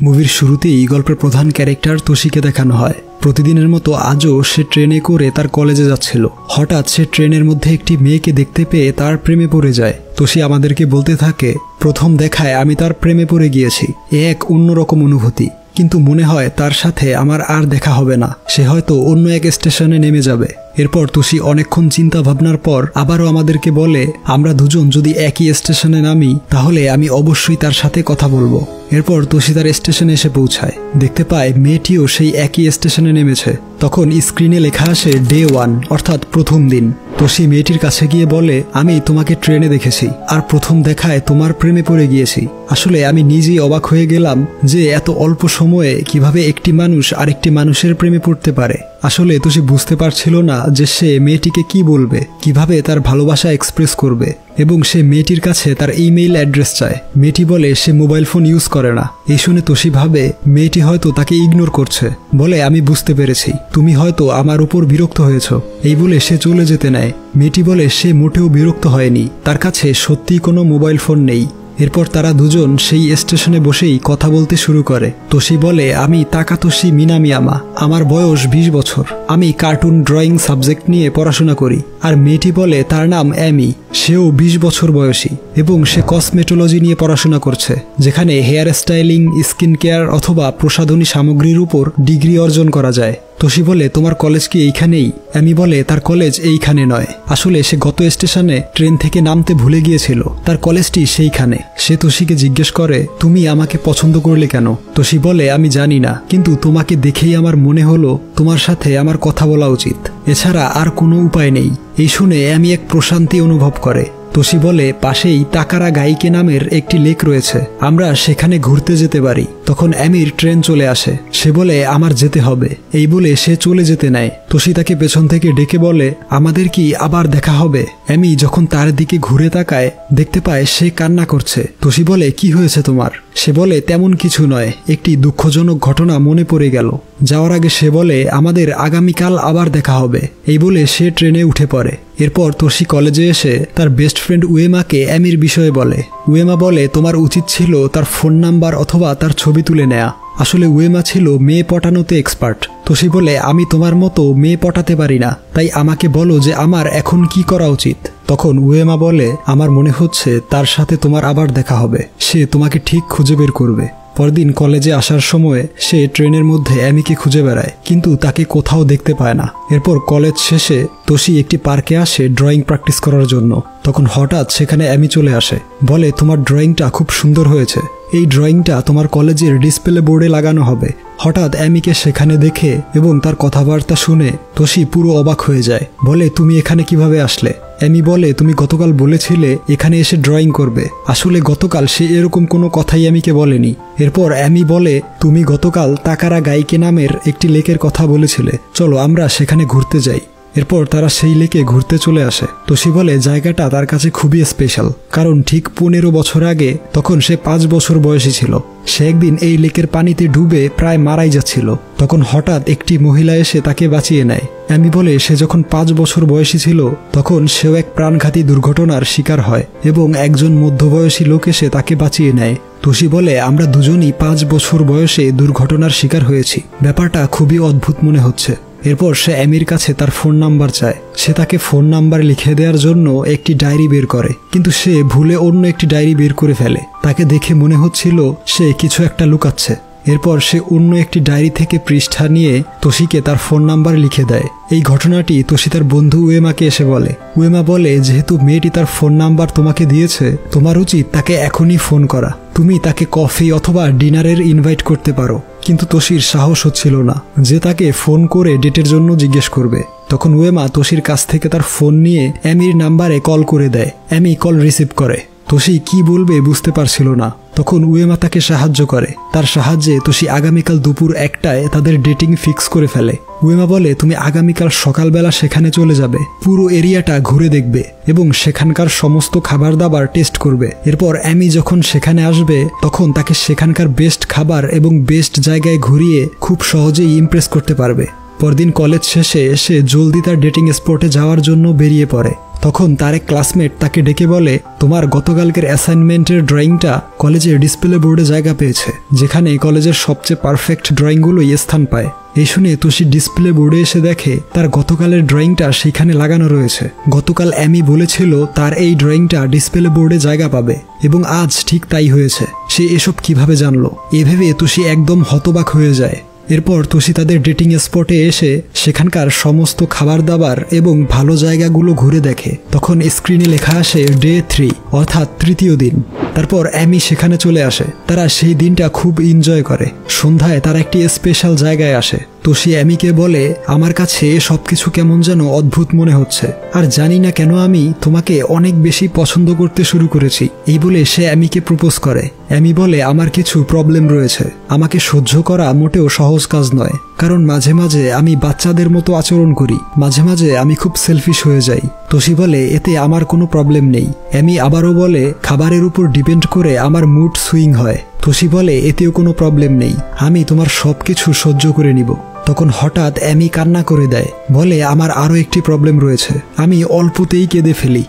মুভির শুরুতেই গল্পের প্রধান ক্যারেক্টার তোশিকে দেখানো হয়। প্রতিদিনের মতো আজও সে ট্রেনে করে তার কলেজে যাচ্ছিল। হঠাৎ সে ট্রেনের মধ্যে একটি মেয়েকে দেখতে পেয়ে তার প্রেমে পড়ে যায়। তোশি আমাদেরকে বলতে থাকে, প্রথম দেখায় আমি তার প্রেমে পড়ে গিয়েছি। এক অন্যরকম অনুভূতি, কিন্তু মনে হয় তার সাথে আমার আর দেখা হবে না। সে হয়তো অন্য এক স্টেশনে নেমে যাবে। এরপর তোশি অনেকক্ষণ চিন্তা ভাবনার পর আবারও আমাদেরকে বলে, আমরা দুজন যদি একই স্টেশনে নামি তাহলে আমি অবশ্যই তার সাথে কথা বলবো। এরপর তোশি তার স্টেশনে এসে পৌঁছায়। দেখতে পায় মেয়েটিও সেই একই স্টেশনে নেমেছে। তখন স্ক্রিনে লেখা আসে ডে 1, অর্থাৎ প্রথম দিন। তোশি মেয়েটির কাছে গিয়ে বলে, আমি তোমাকে ট্রেনে দেখেছি আর প্রথম দেখায় তোমার প্রেমে পড়ে গিয়েছি। আসলে আমি নিজেই অবাক হয়ে গেলাম যে এত অল্প সময়ে কিভাবে একটি মানুষ আরেকটি মানুষের প্রেমে পড়তে পারে। আসলে তোশি বুঝতে পারছিল না যে সে মেয়েটিকে কি বলবে, কিভাবে তার ভালোবাসা এক্সপ্রেস করবে, এবং সে মেয়েটির কাছে তার ইমেইল অ্যাড্রেস চায়। মেয়েটি বলে সে মোবাইল ফোন ইউজ করে না। এই শুনে তোশি ভাবে মেয়েটি হয়তো তাকে ইগনোর করছে। বলে, আমি বুঝতে পেরেছি, তুমি হয়তো আমার উপর বিরক্ত হয়েছ। এই বলে সে চলে যেতে নেয়। মেয়েটি বলে সে মোটেও বিরক্ত হয়নি, তার কাছে সত্যিই কোনো মোবাইল ফোন নেই। এরপর তারা দুজন সেই স্টেশনে বসেই কথা বলতে শুরু করে। তোশি বলে, আমি তাকাতোশি মিনামিয়ামা, আমার বয়স 20 বছর, আমি কার্টুন ড্রয়িং সাবজেক্ট নিয়ে পড়াশোনা করি। আর মেয়েটি বলে তার নাম অ্যামি, সেও 20 বছর বয়সী এবং সে কসমেটোলজি নিয়ে পড়াশোনা করছে, যেখানে হেয়ার স্টাইলিং, স্কিন কেয়ার অথবা প্রসাধনী সামগ্রীর উপর ডিগ্রি অর্জন করা যায়। তোশি বলে, তোমার কলেজ কি এইখানেই? অ্যামি বলে তার কলেজ এইখানে নয়, আসলে সে গত স্টেশনে ট্রেন থেকে নামতে ভুলে গিয়েছিল, তার কলেজটি সেইখানে। সে তোশিকে জিজ্ঞেস করে, তুমি আমাকে পছন্দ করলে কেন? তোশি বলে, আমি জানি না, কিন্তু তোমাকে দেখেই আমার মনে হলো তোমার সাথে আমার কথা বলা উচিত, এছাড়া আর কোনো উপায় নেই। এই শুনে অ্যামি এক প্রশান্তি অনুভব করে। তোশি বলে, পাশেই তাকারা গাইকে নামের একটি লেক রয়েছে, আমরা সেখানে ঘুরতে যেতে পারি। তখন অ্যামির ট্রেন চলে আসে। সে বলে, আমার যেতে হবে। এই বলে সে চলে যেতে নেয়। তোশি তাকে পেছন থেকে ডেকে বলে, আমাদের কি আবার দেখা হবে? অ্যামি যখন তার দিকে ঘুরে তাকায় দেখতে পায় সে কান্না করছে। তোশি বলে, কি হয়েছে তোমার? সে বলে, তেমন কিছু নয়, একটি দুঃখজনক ঘটনা মনে পড়ে গেল। যাওয়ার আগে সে বলে, আমাদের আগামীকাল আবার দেখা হবে। এই বলে সে ট্রেনে উঠে পড়ে। এরপর তোশি কলেজে এসে তার বেস্ট ফ্রেন্ড উয়েমাকে অ্যামির বিষয়ে বলে। উয়েমা বলে, তোমার উচিত ছিল তার ফোন নাম্বার অথবা তার ছবি তুলে নেয়া। আসলে উয়েমা ছিল মেয়ে পটানোতে এক্সপার্ট। তোশি বলে, আমি তোমার মতো মেয়ে পটাতে পারি না, তাই আমাকে বলো যে আমার এখন কি করা উচিত। তখন উয়েমা বলে, আমার মনে হচ্ছে তার সাথে তোমার আবার দেখা হবে, সে তোমাকে ঠিক খুঁজে বের করবে। পরদিন কলেজে আসার সময় সে ট্রেনের মধ্যে অ্যামিকে খুঁজে বেড়ায়, কিন্তু তাকে কোথাও দেখতে পায় না। এরপর কলেজ শেষে তোশি একটি পার্কে আসে ড্রয়িং প্র্যাকটিস করার জন্য। তখন হঠাৎ সেখানে অ্যামি চলে আসে। বলে, তোমার ড্রয়িংটা খুব সুন্দর হয়েছে, এই ড্রয়িংটা তোমার কলেজের ডিসপ্লে বোর্ডে লাগানো হবে। হঠাৎ অ্যামিকে সেখানে দেখে এবং তার কথাবার্তা শুনে তোশি পুরো অবাক হয়ে যায়। বলে, তুমি এখানে কিভাবে আসলে? অ্যামি বলে, তুমি গতকাল বলেছিলে এখানে এসে ড্রয়িং করবে। আসলে গতকাল সে এরকম কোনো কথাই অ্যামিকে বলেনি। এরপর অ্যামি বলে, তুমি গতকাল তাকারা গাইকে নামের একটি লেকের কথা বলেছিলে, চলো আমরা সেখানে ঘুরতে যাই। এরপর তারা সেই লেকে ঘুরতে চলে আসে। তোশি বলে, জায়গাটা তার কাছে খুবই স্পেশাল, কারণ ঠিক 15 বছর আগে, তখন সে 5 বছর বয়সী ছিল, সে একদিন এই লেকের পানিতে ডুবে প্রায় মারাই যাচ্ছিল। তখন হঠাৎ একটি মহিলা এসে তাকে বাঁচিয়ে নেয়। অ্যামি বলে, সে যখন 5 বছর বয়সী ছিল তখন সেও এক প্রাণঘাতী দুর্ঘটনার শিকার হয় এবং একজন মধ্যবয়সী লোক এসে তাকে বাঁচিয়ে নেয়। তোশি বলে, আমরা দুজনই 5 বছর বয়সে দুর্ঘটনার শিকার হয়েছি, ব্যাপারটা খুবই অদ্ভুত মনে হচ্ছে। এরপর সে অ্যামির কাছে তার ফোন নাম্বার চায়। সে তাকে ফোন নাম্বার লিখে দেওয়ার জন্য একটি ডায়েরি বের করে, কিন্তু সে ভুলে অন্য একটি ডায়েরি বের করে ফেলে। তাকে দেখে মনে হচ্ছিল সে কিছু একটা লুকাচ্ছে। এরপর সে অন্য একটি ডায়েরি থেকে পৃষ্ঠা নিয়ে তোশিকে তার ফোন নাম্বার লিখে দেয়। এই ঘটনাটি তোশি তার বন্ধু উয়েমাকে এসে বলে। উয়েমা বলে, যেহেতু মেয়েটি তার ফোন নাম্বার তোমাকে দিয়েছে, তোমার উচিত তাকে এখনই ফোন করা। তুমি তাকে কফি অথবা ডিনারের ইনভাইট করতে পারো। কিন্তু তোশির সাহস হচ্ছিল না যে তাকে ফোন করে ডেটের জন্য জিজ্ঞেস করবে। তখন উয়েমা তোশির কাছ থেকে তার ফোন নিয়ে অ্যামির নাম্বারে কল করে দেয়। অ্যামি কল রিসিভ করে। তোশি কি বলবে বুঝতে পারছিল না। তখন উয়েমা তাকে সাহায্য করে। তার সাহায্যে তোশি আগামীকাল দুপুর 1টায় তাদের ডেটিং ফিক্স করে ফেলে। উয়েমা বলে, তুমি আগামীকাল সকালবেলা সেখানে চলে যাবে, পুরো এরিয়াটা ঘুরে দেখবে এবং সেখানকার সমস্ত খাবার দাবার টেস্ট করবে। এরপর অ্যামি যখন সেখানে আসবে তখন তাকে সেখানকার বেস্ট খাবার এবং বেস্ট জায়গায় ঘুরিয়ে খুব সহজেই ইমপ্রেস করতে পারবে। পরদিন কলেজ শেষে সে জলদি তার ডেটিং স্পটে যাওয়ার জন্য বেরিয়ে পড়ে। তখন তার এক ক্লাসমেট তাকে ডেকে বলে, তোমার গতকালকের অ্যাসাইনমেন্টের ড্রয়িংটা কলেজের ডিসপ্লে বোর্ডে জায়গা পেয়েছে, যেখানে কলেজের সবচেয়ে পারফেক্ট ড্রয়িংগুলোই স্থান পায়। এই শুনে তোশি ডিসপ্লে বোর্ডে এসে দেখে তার গতকালের ড্রয়িংটা সেখানে লাগানো রয়েছে। গতকাল অ্যামি বলেছিল তার এই ড্রয়িংটা ডিসপ্লে বোর্ডে জায়গা পাবে, এবং আজ ঠিক তাই হয়েছে। সে এসব কিভাবে জানলো? এভাবে তোশি একদম হতবাক হয়ে যায়। এরপর তোশি তাদের ডেটিং স্পটে এসে সেখানকার সমস্ত খাবার দাবার এবং ভালো জায়গাগুলো ঘুরে দেখে। তখন স্ক্রিনে লেখা আসে ডে 3, অর্থাৎ তৃতীয় দিন। তারপর অ্যামি সেখানে চলে আসে। তারা সেই দিনটা খুব এনজয় করে। সন্ধ্যায় তারা একটি স্পেশাল জায়গায় আসে। তোশি অ্যামিকে বলে, আমার কাছে সবকিছু কেমন যেন অদ্ভুত মনে হচ্ছে, আর জানি না কেন আমি তোমাকে অনেক বেশি পছন্দ করতে শুরু করেছি। এই বলে সে অ্যামিকে প্রপোজ করে। অ্যামি বলে, আমার কিছু প্রবলেম রয়েছে, আমাকে সহ্য করা মোটেও সহজ কাজ নয়, কারণ মাঝে মাঝে আমি বাচ্চাদের মতো আচরণ করি, মাঝে মাঝে আমি খুব সেলফিশ হয়ে যাই। তোশি বলে, এতে আমার কোনো প্রবলেম নেই। অ্যামি আবারও বলে, খাবারের উপর ডিপেন্ড করে আমার মুড সুইং হয়। তোশি বলে, এতেও কোনো প্রবলেম নেই, আমি তোমার সবকিছু সহ্য করে নিব। তখন হঠাৎ অ্যামি কান্না করে দেয়, বলে, আমার আরও একটি প্রবলেম রয়েছে, আমি অল্পতেই কেঁদে ফেলি।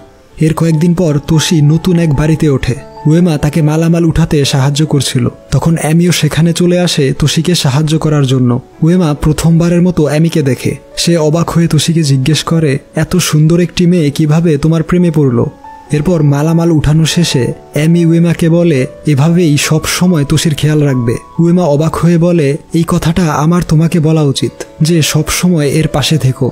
এর কয়েকদিন পর তোশি নতুন এক বাড়িতে ওঠে। উয়েমা তাকে মালামাল উঠাতে সাহায্য করছিল। তখন অ্যামিও সেখানে চলে আসে তোশিকে সাহায্য করার জন্য। উয়েমা প্রথমবারের মতো অ্যামিকে দেখে। সে অবাক হয়ে তোশিকে জিজ্ঞেস করে, এত সুন্দর একটি মেয়ে কিভাবে তোমার প্রেমে পড়ল? এরপর মালামাল উঠানো শেষে অ্যামি উয়েমাকে বলে, এভাবেই সব সময় তোশির খেয়াল রাখবে। উয়েমা অবাক হয়ে বলে, এই কথাটা আমার তোমাকে বলা উচিত, যে সব সময় এর পাশে থেকো।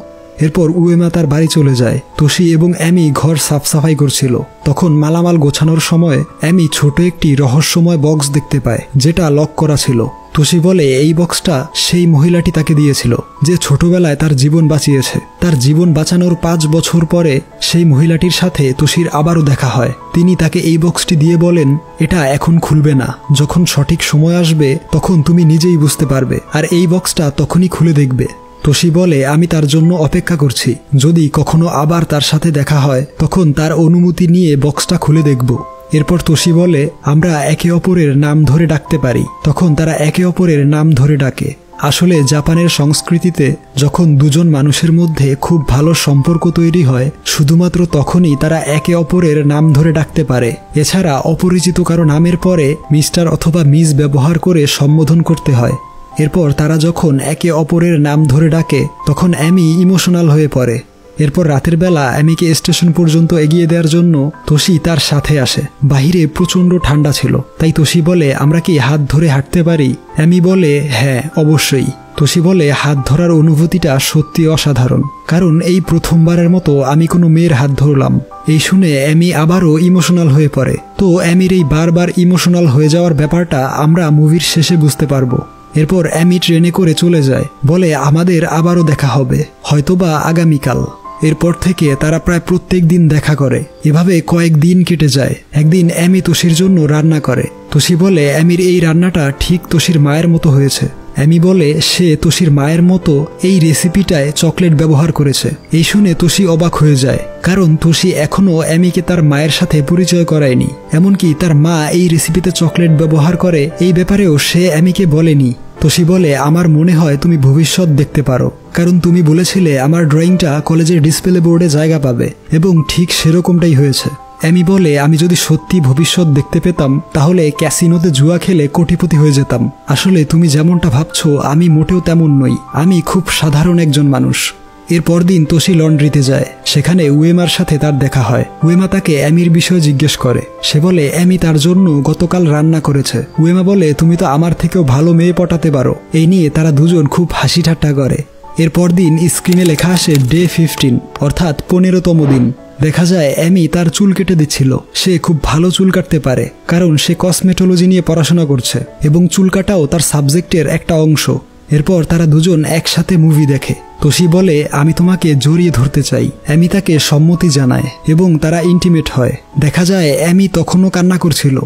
এরপর উয়েমা তার বাড়ি চলে যায়। তোশি এবং অ্যামি ঘর সাফ সাফাই করছিল। তখন মালামাল গোছানোর সময় অ্যামি ছোট একটি রহস্যময় বক্স দেখতে পায়, যেটা লক করা ছিল। তোশি বলে, এই বক্সটা সেই মহিলাটি তাকে দিয়েছিল, যে ছোটবেলায় তার জীবন বাঁচিয়েছে। তার জীবন বাঁচানোর 5 বছর পরে সেই মহিলাটির সাথে তোশির আবারও দেখা হয়। তিনি তাকে এই বক্সটি দিয়ে বলেন, এটা এখন খুলবে না, যখন সঠিক সময় আসবে তখন তুমি নিজেই বুঝতে পারবে, আর এই বক্সটা তখনই খুলে দেখবে। তোশি বলে, আমি তার জন্য অপেক্ষা করছি, যদি কখনো আবার তার সাথে দেখা হয় তখন তার অনুমতি নিয়ে বক্সটা খুলে দেখব। এরপর তোশি বলে, আমরা একে অপরের নাম ধরে ডাকতে পারি। তখন তারা একে অপরের নাম ধরে ডাকে। আসলে জাপানের সংস্কৃতিতে যখন দুজন মানুষের মধ্যে খুব ভালো সম্পর্ক তৈরি হয়, শুধুমাত্র তখনই তারা একে অপরের নাম ধরে ডাকতে পারে। এছাড়া অপরিচিত কারো নামের পরে মিস্টার অথবা মিস ব্যবহার করে সম্বোধন করতে হয়। এরপর তারা যখন একে অপরের নাম ধরে ডাকে তখন অ্যামি ইমোশনাল হয়ে পড়ে। এরপর রাতের বেলা অ্যামিকে স্টেশন পর্যন্ত এগিয়ে দেওয়ার জন্য তোশি তার সাথে আসে। বাহিরে প্রচণ্ড ঠান্ডা ছিল, তাই তোশি বলে, আমরা কি হাত ধরে হাঁটতে পারি? অ্যামি বলে, হ্যাঁ অবশ্যই। তোশি বলে, হাত ধরার অনুভূতিটা সত্যি অসাধারণ, কারণ এই প্রথমবারের মতো আমি কোনো মেয়ের হাত ধরলাম। এই শুনে অ্যামি আবারও ইমোশনাল হয়ে পড়ে। তো অ্যামির এই বারবার ইমোশনাল হয়ে যাওয়ার ব্যাপারটা আমরা মুভির শেষে বুঝতে পারবো। এরপর অ্যামি ট্রেনে করে চলে যায়, বলে, আমাদের আবারও দেখা হবে, হয়তোবা আগামীকাল। এরপর থেকে তারা প্রায় প্রত্যেক দিন দেখা করে। এভাবে কয়েকদিন কেটে যায়। একদিন অ্যামি তোশির জন্য রান্না করে। তোশি বলে, অ্যামির এই রান্নাটা ঠিক তোশির মায়ের মতো হয়েছে। অ্যামি বলে, সে তোশির মায়ের মতো এই রেসিপিটায় চকলেট ব্যবহার করেছে। এই শুনে তোশি অবাক হয়ে যায়, কারণ তোশি এখনও অ্যামিকে তার মায়ের সাথে পরিচয় করায়নি। এমনকি তার মা এই রেসিপিতে চকলেট ব্যবহার করে এই ব্যাপারেও সে অ্যামিকে বলেনি। তোশি বলে, আমার মনে হয় তুমি ভবিষ্যৎ দেখতে পারো, কারণ তুমি বলেছিলে আমার ড্রয়িংটা কলেজের ডিসপ্লে বোর্ডে জায়গা পাবে, এবং ঠিক সেরকমটাই হয়েছে। অ্যামি বলে, আমি যদি সত্যি ভবিষ্যৎ দেখতে পেতাম তাহলে ক্যাসিনোতে জুয়া খেলে কোটিপতি হয়ে যেতাম। আসলে তুমি যেমনটা ভাবছো আমি মোটেও তেমন নই, আমি খুব সাধারণ একজন মানুষ। এর পরদিন তোশি লন্ড্রিতে যায়। সেখানে উয়েমার সাথে তার দেখা হয়। উয়েমা তাকে অ্যামির বিষয়ে জিজ্ঞেস করে। সে বলে, অ্যামি তার জন্য গতকাল রান্না করেছে। উয়েমা বলে, তুমি তো আমার থেকেও ভালো মেয়ে পটাতে পারো। এই নিয়ে তারা দুজন খুব হাসি ঠাট্টা করে। এরপর দিন স্ক্রিনে লেখা আসে ডে 15, অর্থাৎ 15তম দিন। দেখা যায় অ্যামি তার চুল কেটে দিচ্ছিল। সে খুব ভালো চুল কাটতে পারে, কারণ সে কসমেটোলজি নিয়ে পড়াশোনা করছে, এবং চুল কাটাও তার সাবজেক্টের একটা অংশ। এরপর তারা দুজন একসাথে মুভি দেখে। তোশি বলে, আমি তোমাকে জড়িয়ে ধরতে চাই। অ্যামি তাকে সম্মতি জানায় এবং তারা ইন্টিমেট হয়। দেখা যায় অ্যামি তখনও কান্না করছিল।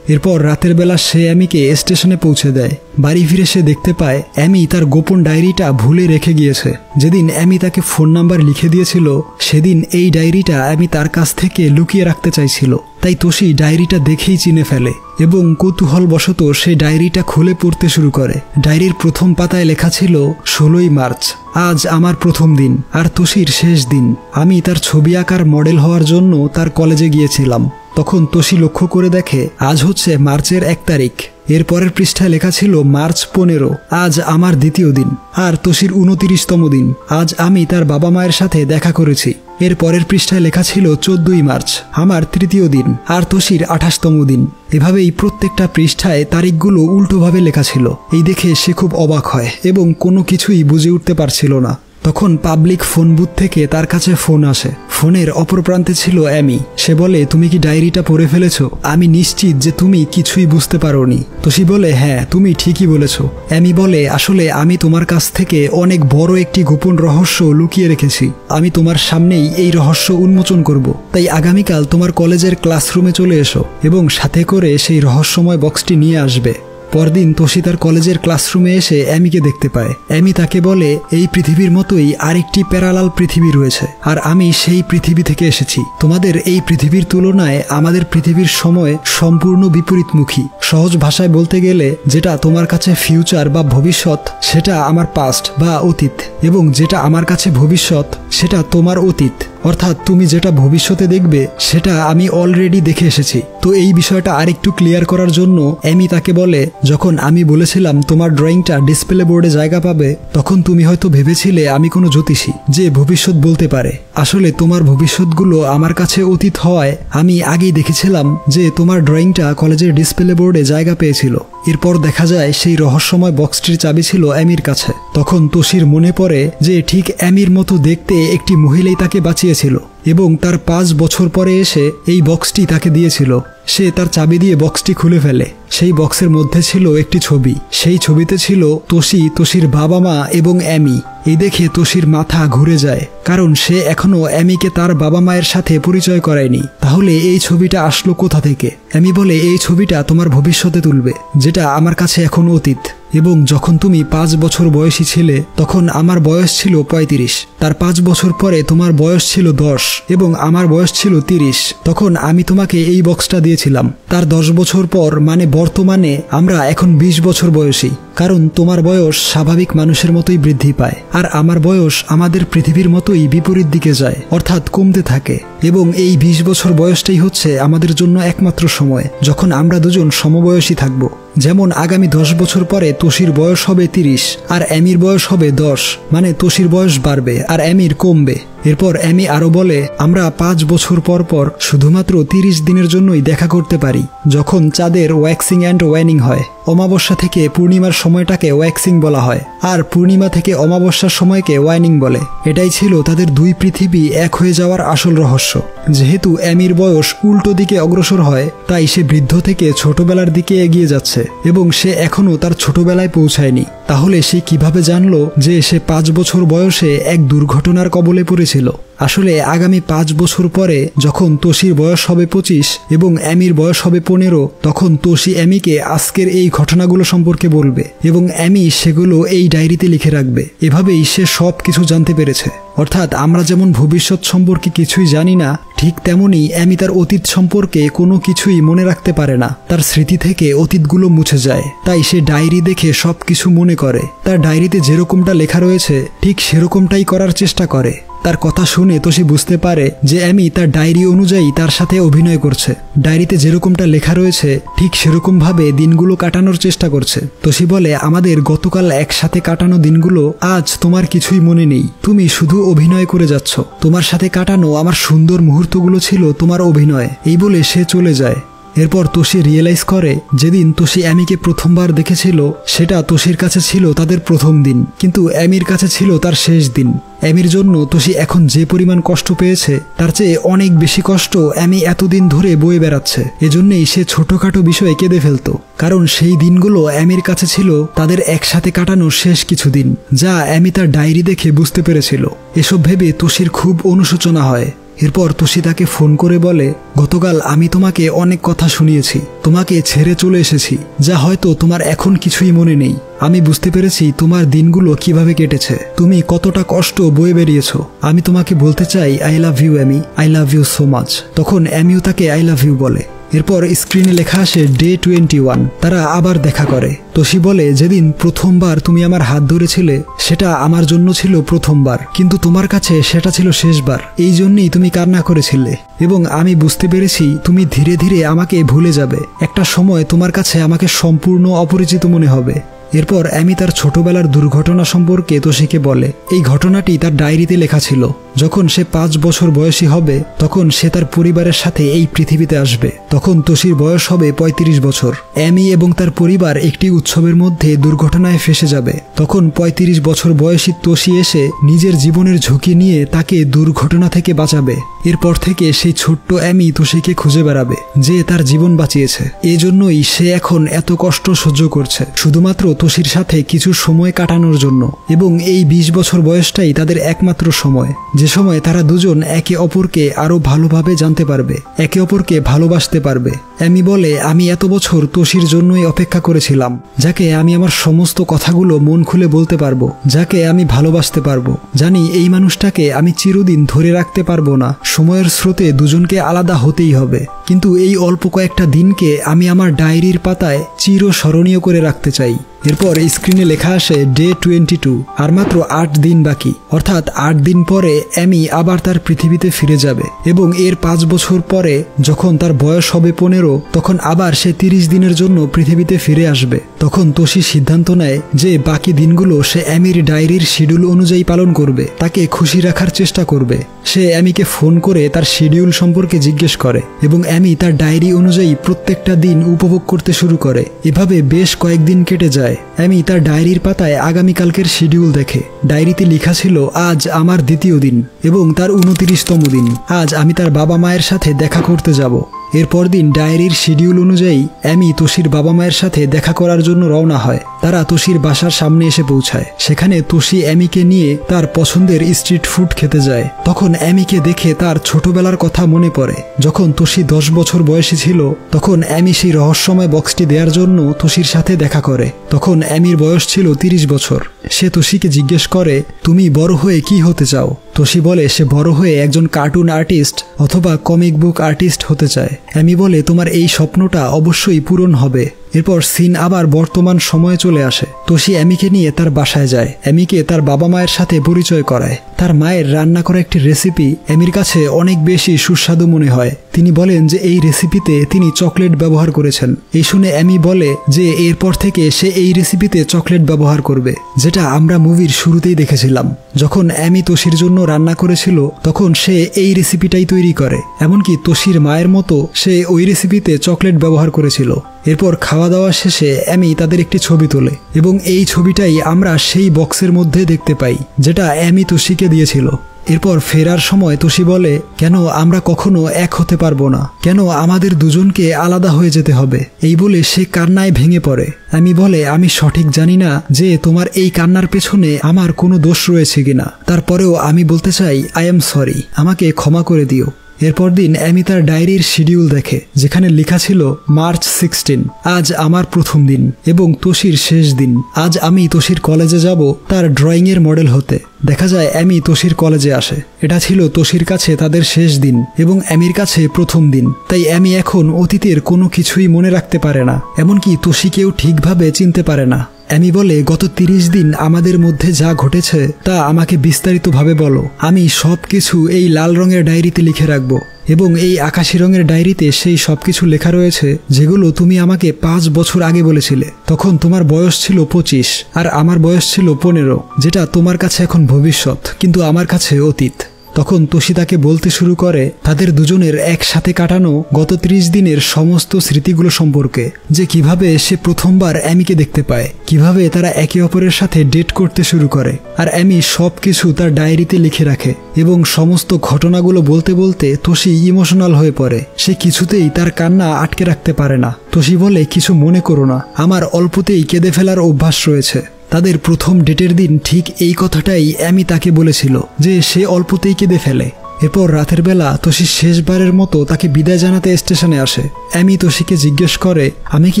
এরপর রাতের বেলা সে অ্যামিকে স্টেশনে পৌঁছে দেয়। বাড়ি ফিরে সে দেখতে পায় অ্যামি তার গোপন ডায়েরিটা ভুলে রেখে গিয়েছে। যেদিন অ্যামি তাকে ফোন নাম্বার লিখে দিয়েছিল সেদিন এই ডায়েরিটা অ্যামি তার কাছ থেকে লুকিয়ে রাখতে চাইছিল। তাই তোষি ডায়েরিটা দেখেই চিনে ফেলে এবং কৌতূহলবশত সে ডায়েরিটা খুলে পড়তে শুরু করে। ডায়েরির প্রথম পাতায় লেখা ছিল 16ই মার্চ, আজ আমার প্রথম দিন আর তোষির শেষ দিন। আমি তার ছবি আঁকার মডেল হওয়ার জন্য তার কলেজে গিয়েছিলাম। তখন তোষি লক্ষ্য করে দেখে আজ হচ্ছে মার্চের 1 তারিখ। এর পরের পৃষ্ঠায় লেখা ছিল মার্চ 15, আজ আমার দ্বিতীয় দিন। আর তোষির 29তম দিন, আজ আমি তার বাবা মায়ের সাথে দেখা করেছি। এর পরের পৃষ্ঠায় লেখা ছিল 14ই মার্চ, আমার তৃতীয় দিন। আর তোষির 28তম দিন। এভাবেই প্রত্যেকটা পৃষ্ঠায় তারিখগুলো উল্টোভাবে লেখা ছিল। এই দেখে সে খুব অবাক হয় এবং কোনো কিছুই বুঝে উঠতে পারছিল না। তখন পাবলিক ফোন বুথ থেকে তার কাছে ফোন আসে। ফোনের অপর প্রান্তে ছিল অ্যামি। সে বলে, তুমি কি ডায়েরিটা পড়ে ফেলেছো? আমি নিশ্চিত যে তুমি কিছুই বুঝতে পারোনি। তোষি বলে, হ্যাঁ, তুমি ঠিকই বলেছো। অ্যামি বলে, আসলে আমি তোমার কাছ থেকে অনেক বড় একটি গোপন রহস্য লুকিয়ে রেখেছি। আমি তোমার সামনেই এই রহস্য উন্মোচন করব। তাই আগামীকাল তোমার কলেজের ক্লাসরুমে চলে এসো এবং সাথে করে সেই রহস্যময় বক্সটি নিয়ে আসবে। পরদিন তোষি তার কলেজের ক্লাসরুমে এসে অ্যামিকে দেখতে পায়। অ্যামি তাকে বলে, এই পৃথিবীর মতোই আরেকটি প্যারালাল পৃথিবী রয়েছে আর আমি সেই পৃথিবী থেকে এসেছি। তোমাদের এই পৃথিবীর তুলনায় আমাদের পৃথিবীর সময় সম্পূর্ণ বিপরীতমুখী। সহজ ভাষায় বলতে গেলে যেটা তোমার কাছে ফিউচার বা ভবিষ্যৎ সেটা আমার পাস্ট বা অতীত, এবং যেটা আমার কাছে ভবিষ্যৎ সেটা তোমার অতীত। অর্থাৎ তুমি যেটা ভবিষ্যতে দেখবে সেটা আমি অলরেডি দেখে এসেছি। তো এই বিষয়টা আরেকটু ক্লিয়ার করার জন্য অ্যামি তাকে বলে, যখন আমি বলেছিলাম তোমার ড্রয়িংটা ডিসপ্লে বোর্ডে জায়গা পাবে, তখন তুমি হয়তো ভেবেছিলে আমি কোনো জ্যোতিষী যে ভবিষ্যৎ বলতে পারে। আসলে তোমার ভবিষ্যৎগুলো আমার কাছে অতীত হওয়ায় আমি আগেই দেখেছিলাম যে তোমার ড্রয়িংটা কলেজের ডিসপ্লে বোর্ডে জায়গা পেয়েছিল। এরপর দেখা যায় সেই রহস্যময় বক্সটির চাবি ছিল অ্যামির কাছে। তখন তোষির মনে পড়ে যে ঠিক অ্যামির মতো দেখতে একটি মহিলাই তাকে বাঁচিয়েছিল এবং তার 5 বছর পরে এসে এই বক্সটি তাকে দিয়েছিল। সে তার চাবি দিয়ে বক্সটি খুলে ফেলে। সেই বক্সের মধ্যে ছিল একটি ছবি। সেই ছবিতে ছিল তোষি, তোষির বাবা মা এবং অ্যামি। এই দেখে তোষির মাথা ঘুরে যায়, কারণ সে এখনো অ্যামিকে তার বাবা মায়ের সাথে পরিচয় করায়নি। তাহলে এই ছবিটা আসলো কোথা থেকে? অ্যামি বলে, এই ছবিটা তোমার ভবিষ্যতে তুলবে, যেটা আমার কাছে এখন অতীত। এবং যখন তুমি 5 বছর বয়সী ছিলে তখন আমার বয়স ছিল 35। তার 5 বছর পরে তোমার বয়স ছিল 10 এবং আমার বয়স ছিল 30। তখন আমি তোমাকে এই বক্সটা দিয়েছিলাম। তার 10 বছর পর মানে বর্তমানে আমরা এখন 20 বছর বয়সী, কারণ তোমার বয়স স্বাভাবিক মানুষের মতোই বৃদ্ধি পায় আর আমার বয়স আমাদের পৃথিবীর মতোই বিপরীত দিকে যায়, অর্থাৎ কমতে থাকে। এবং এই 20 বছর বয়সটাই হচ্ছে আমাদের জন্য একমাত্র সময় যখন আমরা দুজন সমবয়সী থাকব। যেমন আগামী 10 বছর পরে তোষির বয়স হবে 30 আর অ্যামির বয়স হবে 10, মানে তোষির বয়স বাড়বে আর অ্যামির কমবে। এরপর অ্যামি আরো বলে, আমরা 5 বছর পর পর শুধুমাত্র 30 দিনের জন্যই দেখা করতে পারি, যখন চাঁদের ওয়্যাক্সিং অ্যান্ড ওয়ানিং হয়। অমাবস্যা থেকে পূর্ণিমার সময়টাকে ওয়্যাক্সিং বলা হয় আর পূর্ণিমা থেকে অমাবস্যার সময়কে ওয়ানিং বলে। এটাই ছিল তাদের দুই পৃথিবী এক হয়ে যাওয়ার আসল রহস্য। যেহেতু অ্যামির বয়স উল্টো দিকে অগ্রসর হয়, তাই সে বৃদ্ধ থেকে ছোটবেলার দিকে এগিয়ে যাচ্ছে এবং সে এখনো তার ছোটবেলায় পৌঁছায়নি। তাহলে সে কিভাবে জানলো যে সে 5 বছর বয়সে এক দুর্ঘটনার কবলে পড়েছিল? আসলে আগামী 5 বছর পরে যখন তোষির বয়স হবে 25 এবং অ্যামির বয়স হবে 15, তখন তোষি অ্যামিকে আজকের এই ঘটনাগুলো সম্পর্কে বলবে এবং অ্যামি সেগুলো এই ডায়েরিতে লিখে রাখবে। এভাবেই সে সব কিছু জানতে পেরেছে। অর্থাৎ আমরা যেমন ভবিষ্যৎ সম্পর্কে কিছুই জানি না, ঠিক তেমনি অ্যামি তার অতীত সম্পর্কে কোনো কিছুই মনে রাখতে পারে না। তার স্মৃতি থেকে অতীতগুলো মুছে যায়, তাই সে ডায়েরি দেখে সবকিছু মনে করে। তার ডায়েরিতে যেরকমটা লেখা রয়েছে ঠিক সেরকমটাই করার চেষ্টা করে। তার কথা শুনে তোষি বুঝতে পারে যে অ্যামি তার ডায়েরি অনুযায়ী তার সাথে অভিনয় করছে। ডায়েরিতে যেরকমটা লেখা রয়েছে ঠিক সেরকম ভাবে দিনগুলো কাটানোর চেষ্টা করছে। তোষি বলে, আমাদের গতকাল একসাথে কাটানো দিনগুলো আজ তোমার কিছুই মনে নেই, তুমি শুধু অভিনয় করে যাচ্ছ। তোমার সাথে কাটানো আমার সুন্দর মুহূর্তগুলো ছিল তোমার অভিনয়। এই বলে সে চলে যায়। এরপর তোষি রিয়েলাইজ করে যেদিন তোষি অ্যামিকে প্রথমবার দেখেছিল সেটা তোষির কাছে ছিল তাদের প্রথম দিন, কিন্তু অ্যামির কাছে ছিল তার শেষ দিন। অ্যামির জন্য তোষি এখন যে পরিমাণ কষ্ট পেয়েছে তার চেয়ে অনেক বেশি কষ্ট অ্যামি এতদিন ধরে বয়ে বেড়াচ্ছে। এজন্যই সে ছোটখাটো বিষয়ে কেঁদে ফেলত, কারণ সেই দিনগুলো অ্যামির কাছে ছিল তাদের একসাথে কাটানো শেষ কিছু দিন, যা অ্যামি তার ডায়েরি দেখে বুঝতে পেরেছিল। এসব ভেবে তোষির খুব অনুশোচনা হয়। এরপর তোশি তাকে ফোন করে বলে, গতকাল আমি তোমাকে অনেক কথা শুনিয়েছি, তোমাকে ছেড়ে চলে এসেছি, যা হয়তো তোমার এখন কিছুই মনে নেই। আমি বুঝতে পেরেছি তোমার দিনগুলো কিভাবে কেটেছে, তুমি কতটা কষ্ট বয়ে বেরিয়েছো। আমি তোমাকে বলতে চাই I love you Amy, I love you so much. তখন অ্যামিও তাকে আই লাভ ইউ বলে। এরপর স্ক্রিনে লেখা আসে ডে 21। তারা আবার দেখা করে। তোশি বলে, যেদিন প্রথমবার তুমি আমার হাত ধরেছিলে সেটা আমার জন্য ছিল প্রথমবার, কিন্তু তোমার কাছে সেটা ছিল শেষবার। এই জন্যই তুমি কান্না করেছিলে এবং আমি বুঝতে পেরেছি তুমি ধীরে ধীরে আমাকে ভুলে যাবে। একটা সময় তোমার কাছে আমাকে সম্পূর্ণ অপরিচিত মনে হবে। এরপর অ্যামি তার ছোটবেলার দুর্ঘটনা সম্পর্কে তোশিকে বলে। এই ঘটনাটি তার ডায়েরিতে লেখা ছিল। যখন সে 5 বছর বয়সী হবে তখন সে তার পরিবারের সাথে এই পৃথিবীতে আসবে। তখন তোশির বয়স হবে 35 বছর। অ্যামি এবং তার পরিবার একটি উৎসবের মধ্যে দুর্ঘটনায় ফেসে যাবে। তখন 35 বছর বয়সী তোশি এসে নিজের জীবনের ঝুঁকি নিয়ে তাকে দুর্ঘটনা থেকে বাঁচাবে। এরপর থেকে সেই ছোট্ট অ্যামি তোশিকে খুঁজে বেড়াবে, যে তার জীবন বাঁচিয়েছে। এজন্যই সে এখন এত কষ্ট সহ্য করছে, শুধুমাত্র তোশির সাথে কিছু সময় কাটানোর জন্য। এবং এই 20 বছর বয়সটাই তাদের একমাত্র সময়, যে সময় তারা দুজন একে অপরকে আরো ভালোভাবে জানতে পারবে, একে অপরকে ভালোবাসতে পারবে। অ্যামি বলে, আমি এত বছর তোশির জন্যই অপেক্ষা করেছিলাম, যাকে আমি আমার সমস্ত কথাগুলো মন খুলে বলতে পারবো, যাকে আমি ভালোবাসতে পারবো। জানি এই মানুষটাকে আমি চিরদিন ধরে রাখতে পারবো না, সময়ের স্রোতে দুজনকে আলাদা হতেই হবে। কিন্তু এই অল্প কয়েকটা দিনকে আমি আমার ডায়েরির পাতায় চিরস্মরণীয় করে রাখতে চাই। এরপর স্ক্রিনে লেখা আসে ডে 22। আর মাত্র 8 দিন বাকি, অর্থাৎ 8 দিন পরে অ্যামি আবার তার পৃথিবীতে ফিরে যাবে। এবং এর 5 বছর পরে যখন তার বয়স হবে 15, তখন আবার সে 30 দিনের জন্য পৃথিবীতে ফিরে আসবে। তখন তোশি সিদ্ধান্ত নেয় যে বাকি দিনগুলো সে অ্যামির ডায়েরির শিডিউল অনুযায়ী পালন করবে, তাকে খুশি রাখার চেষ্টা করবে। সে অ্যামিকে ফোন করে তার শিডিউল সম্পর্কে জিজ্ঞেস করে এবং অ্যামি তার ডায়েরি অনুযায়ী প্রত্যেকটা দিন উপভোগ করতে শুরু করে। এভাবে বেশ কয়েকদিন কেটে যায়। অ্যামি তার ডায়েরির পাতায় আগামীকালকের শিডিউল দেখে। ডায়েরিতে লেখা ছিল, আজ আমার 2য় দিন এবং তার 29তম দিন। আজ আমি তার বাবা মায়ের সাথে দেখা করতে যাব। এরপর দিন ডায়েরির শিডিউল অনুযায়ী অ্যামি তোশির বাবা মায়ের সাথে দেখা করার জন্য রওনা হয়। তারা তোশির বাসার সামনে এসে পৌঁছায়। সেখানে তোশি অ্যামিকে নিয়ে তার পছন্দের স্ট্রিট ফুড খেতে যায়। তখন অ্যামিকে দেখে তার ছোটবেলার কথা মনে পড়ে। যখন তোশি 10 বছর বয়সী ছিল তখন অ্যামি সেই রহস্যময় বক্সটি দেওয়ার জন্য তোশির সাথে দেখা করে। তখন অ্যামির বয়স ছিল 30 বছর। সে তোশিকে জিজ্ঞেস করে, তুমি বড় হয়ে কি হতে চাও? তোশি বলে সে বড় হয়ে একজন কার্টুন আর্টিস্ট অথবা কমিক বুক আর্টিস্ট হতে চায়। অ্যামি বলে, তোমার এই স্বপ্নটা অবশ্যই পূরণ হবে। এরপর সিন আবার বর্তমান সময়ে চলে আসে। তোশি অ্যামিকে নিয়ে তার বাসায় যায়। অ্যামিকে তার বাবা মায়ের সাথে পরিচয় করায়। তার মায়ের রান্না করা একটি রেসিপি অ্যামির কাছে অনেক বেশি সুস্বাদু মনে হয়। তিনি বলেন যে এই রেসিপিতে তিনি চকলেট ব্যবহার করেছেন। এই শুনে অ্যামি বলে যে এরপর থেকে সে এই রেসিপিতে চকলেট ব্যবহার করবে, যেটা আমরা মুভির শুরুতেই দেখেছিলাম। যখন অ্যামি তোশির জন্য রান্না করেছিল তখন সে এই রেসিপিটাই তৈরি করে। এমনকি তোশির মায়ের মতো সে ওই রেসিপিতে চকলেট ব্যবহার করেছিল। এরপর খাওয়া দাওয়া শেষে অ্যামি তাদের একটি ছবি তোলে এবং এই ছবিটাই আমরা সেই বক্সের মধ্যে দেখতে পাই, যেটা অ্যামি তোশিকে দিয়েছিল। এরপর ফেরার সময় তোশি বলে, কেন আমরা কখনো এক হতে পারবো না? কেন আমাদের দুজনকে আলাদা হয়ে যেতে হবে? এই বলে সে কান্নায় ভেঙে পড়ে। আমি বলে, আমি সঠিক জানি না যে তোমার এই কান্নার পেছনে আমার কোনো দোষ রয়েছে কিনা। তারপরেও আমি বলতে চাই আই এম সরি, আমাকে ক্ষমা করে দিও। এরপর দিন অ্যামি তার ডায়েরির শিডিউল দেখে, যেখানে লেখা ছিল মার্চ 16, আজ আমার প্রথম দিন এবং তোশির শেষ দিন। আজ আমি তোশির কলেজে যাব তার ড্রয়িং এর মডেল হতে। দেখা যায় অ্যামি তোশির কলেজে আসে। এটা ছিল তোশির কাছে তাদের শেষ দিন এবং অ্যামির কাছে প্রথম দিন। তাই অ্যামি এখন অতীতের কোনো কিছুই মনে রাখতে পারে না, এমনকি তোশিকেও ঠিকভাবে চিনতে পারে না। অ্যামি বলে, গত 30 দিন আমাদের মধ্যে যা ঘটেছে তা আমাকে বিস্তারিতভাবে বলো। আমি সব কিছু এই লাল রঙের ডায়েরিতে লিখে রাখবো এবং এই আকাশি রঙের ডায়েরিতে সেই সবকিছু লেখা রয়েছে যেগুলো তুমি আমাকে 5 বছর আগে বলেছিলে। তখন তোমার বয়স ছিল 25 আর আমার বয়স ছিল 15, যেটা তোমার কাছে এখন ভবিষ্যৎ কিন্তু আমার কাছে অতীত। তখন তোশি তাকে বলতে শুরু করে তাদের দুজনের একসাথে কাটানো গত 30 দিনের সমস্ত স্মৃতিগুলো সম্পর্কে, যে কিভাবে সে প্রথমবার অ্যামিকে দেখতে পায়, কিভাবে তারা একে অপরের সাথে ডেট করতে শুরু করে। আর অ্যামি সবকিছু তার ডায়েরিতে লিখে রাখে এবং সমস্ত ঘটনাগুলো বলতে বলতে তোশি ইমোশনাল হয়ে পড়ে। সে কিছুতেই তার কান্না আটকে রাখতে পারে না। তোশি বলে, কিছু মনে করো না, আমার অল্পতেই কেঁদে ফেলার অভ্যাস রয়েছে। তাদের প্রথম ডেটের দিন ঠিক এই কথাটাই অ্যামি তাকে বলেছিল যে সে অল্পতেই কেঁদে ফেলে। এরপর রাতের বেলা তোশি শেষবারের মতো তাকে বিদায় জানাতে স্টেশনে আসে। অ্যামি তোশিকে জিজ্ঞেস করে, আমি কি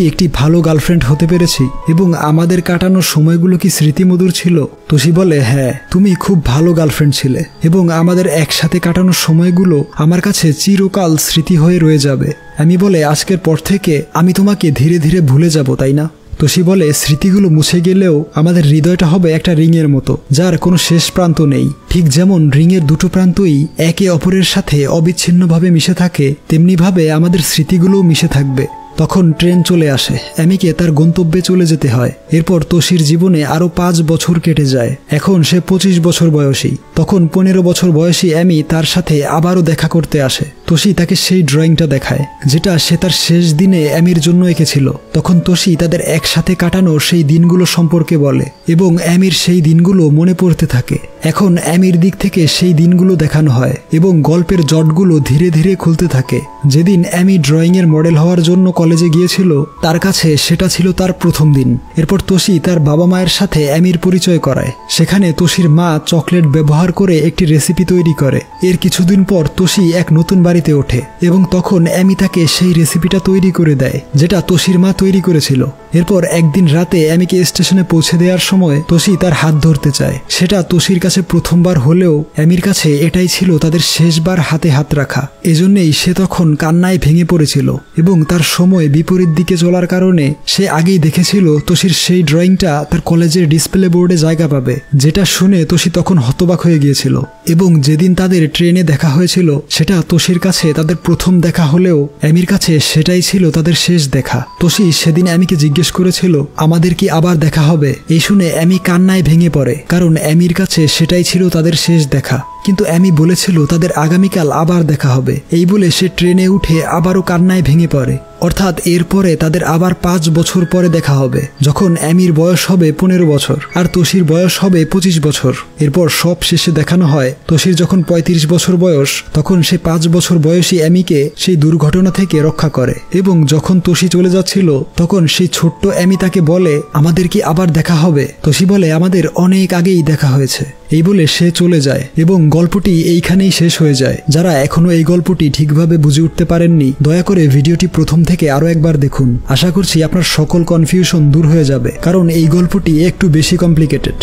একটি ভালো গার্লফ্রেন্ড হতে পেরেছি এবং আমাদের কাটানোর সময়গুলো কি স্মৃতিমধুর ছিল? তোশি বলে, হ্যাঁ, তুমি খুব ভালো গার্লফ্রেন্ড ছিলে এবং আমাদের একসাথে কাটানোর সময়গুলো আমার কাছে চিরকাল স্মৃতি হয়ে রয়ে যাবে। অ্যামি বলে, আজকের পর থেকে আমি তোমাকে ধীরে ধীরে ভুলে যাব, তাই না? তোশি বলে, স্মৃতিগুলো মুছে গেলেও আমাদের হৃদয়টা হবে একটা রিংয়ের মতো, যার কোনো শেষ প্রান্ত নেই। ঠিক যেমন রিংয়ের দুটো প্রান্তই একে অপরের সাথে অবিচ্ছিন্নভাবে মিশে থাকে, তেমনিভাবে আমাদের স্মৃতিগুলোও মিশে থাকবে। তখন ট্রেন চলে আসে। অ্যামিকে তার গন্তব্যে চলে যেতে হয়। এরপর তোশির জীবনে আরো 5 বছর কেটে যায়। এখন সে 25 বছর বয়সী। তখন 15 বছর বয়সী অ্যামি তার সাথে আবারও দেখা করতে আসে। তোশি তাকে সেই ড্রয়িংটা দেখায়, যেটা সে তার শেষ দিনে অ্যামির জন্য এঁকেছিল। তখন তোশি তাদের একসাথে কাটানো সেই দিনগুলো সম্পর্কে বলে এবং অ্যামির সেই দিনগুলো মনে পড়তে থাকে। এখন অ্যামির দিক থেকে সেই দিনগুলো দেখানো হয় এবং গল্পের জটগুলো ধীরে ধীরে খুলতে থাকে। যেদিন অ্যামি ড্রয়িংয়ের মডেল হওয়ার জন্য কলেজে গিয়েছিল, তার কাছে সেটা ছিল তার প্রথম দিন। এরপর তোশি তার বাবা মায়ের সাথে অ্যামির পরিচয় করায়। সেখানে তোশির মা চকলেট ব্যবহার করে একটি রেসিপি তৈরি করে। এর কিছুদিন পর তোশি এক নতুন বাড়িতে ওঠে এবং তখন অ্যামি তাকে সেই রেসিপিটা তৈরি করে দেয়, যেটা তোশির মা তৈরি করেছিল। এরপর একদিন রাতে অ্যামিকে স্টেশনে পৌঁছে দেওয়ার সময় তোশি তার হাত ধরতে চায়। সেটা তোশির কাছে প্রথমবার হলেও অ্যামির কাছে এটাই ছিল তাদের শেষবার হাতে হাত রাখা। এজন্যই সে তখন কান্নায় ভেঙে পড়েছিল এবং তার সময় বিপরীত দিকে চলার কারণে সে আগেই দেখেছিল তোশির সেই ড্রয়িংটা তার কলেজের ডিসপ্লে বোর্ডে জায়গা পাবে। যেটা শুনে তোশি তখন হতবাক হয়ে গিয়েছিল এবং যেদিন তাদের ট্রেনে দেখা হয়েছিল সেটা তোশির কাছে তাদের প্রথম দেখা হলেও অ্যামির কাছে সেটাই ছিল তাদের শেষ দেখা। তোশি সেদিন অ্যামিকে জিজ্ঞেস করেছিল, আমাদের কি আবার দেখা হবে? এই শুনে অ্যামি কান্নায় ভেঙে পড়ে, কারণ অ্যামির কাছে সেটাই ছিল তাদের শেষ দেখা। কিন্তু অ্যামি বলেছিল তাদের আগামীকাল আবার দেখা হবে। এই বলে সে ট্রেনে উঠে আবারও কান্নায় ভেঙে পড়ে। অর্থাৎ এরপরে তাদের আবার 5 বছর পরে দেখা হবে, যখন অ্যামির বয়স হবে 15 বছর আর তোশির বয়স হবে 25 বছর। এরপর সব শেষে দেখানো হয় তোশির যখন 35 বছর বয়স, তখন সে 5 বছর বয়সী অ্যামিকে সেই দুর্ঘটনা থেকে রক্ষা করে এবং যখন তোশি চলে যাচ্ছিল তখন সেই ছোট্ট অ্যামি তাকে বলে, আমাদের কি আবার দেখা হবে? তোশি বলে, আমাদের অনেক আগেই দেখা হয়েছে। এই বলে সে চলে যায় এবং গল্পটি এইখানেই শেষ হয়ে যায়। যারা এখনো এই গল্পটি ঠিকভাবে বুঝে উঠতে পারেননি, দয়া করে ভিডিওটি প্রথম থেকে আরো একবার দেখুন। আশা করছি আপনার সকল কনফিউশন দূর হয়ে যাবে, কারণ এই গল্পটি একটু বেশি কমপ্লিকেটেড।